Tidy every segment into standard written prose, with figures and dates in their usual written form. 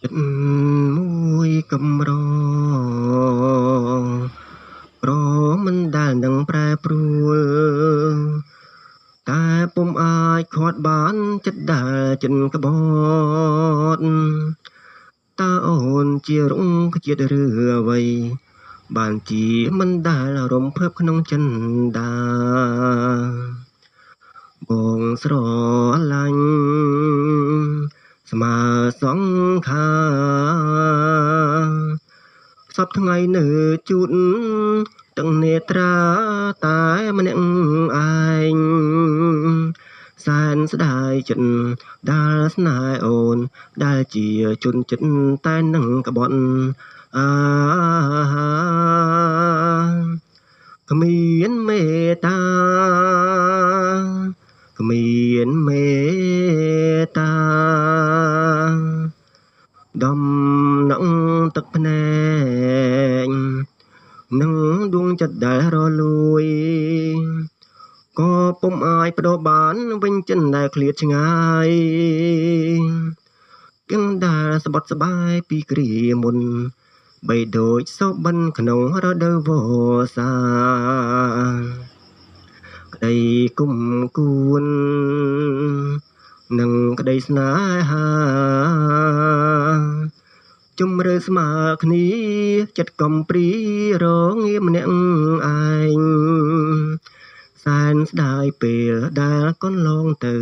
ចិត្តមួយកម្រប្រមិនដែលនឹងប្រែប្រួលតែពុំអាចខាត់បានចិត្តដែលចិនក្បត់តើអូនជារុងជាតិឬអ្វីបានជាមិនដែលរំភើបក្នុងចិនដាបងស្រឡាញ់ស្មើសងខាសពថ្ងៃនៅជូតទាំងនេត្រាតែម្នាក់ឯងសែនស្ដាយចិត្តដែលស្នេហ៍អូនដែលជាជនចិត្តតែនឹងក្បត់អាគ្មានមេត្តាគ្មានមេត្តាដំណងទឹកភ្នែកនឹងដួងចិត្តដែលរលួយក៏ពុំអាចបដូរបានវិញចិនដែលឃ្លាតឆ្ងាយគឹងដែលស្បត់ស្បាយពីគ្រាមុនបីដូចសោបិនក្នុងរដូវវស្សាក្តីគុំគួននឹងក្តីស្នេហាជំរឿស្មើគ្នាចិត្តកំព្រីរងាម្នាក់ឯងសែនស្ដាយពេលដែលកន្លងទៅ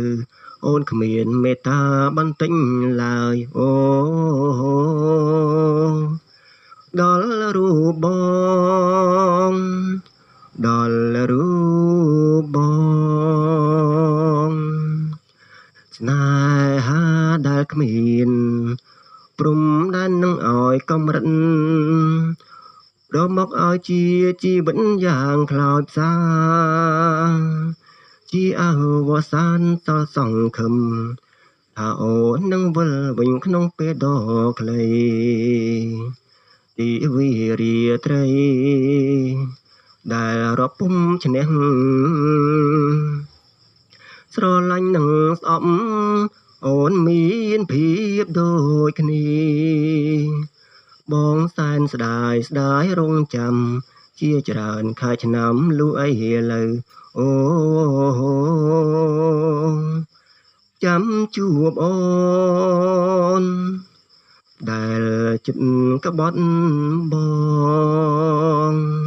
អូនគ្មានមេត្តាបន្តិចឡើយអូដល់រូបបងដល់រូបបងស្នេហាដែលគ្មានព្រំដែននឹងឲ្យកំរិតរមកឲ្យជាជីវិតយ៉ាងខ្លោចផ្សាជាអវសានសល់សង្ឃឹមថាអូននឹងវិលវិញក្នុងពេលដ៏ខ្លីទីវិរាត្រីដែលរាប់ពុំឈ្នះស្រឡាញ់នឹងស្អប់អូនមានភាពដូចគ្នាបងសែនស្ដាយរងចាំជាច្រើនខែឆ្នាំលូអីលើអូចាំជួបអូនដែលចិត្តក្បត់បង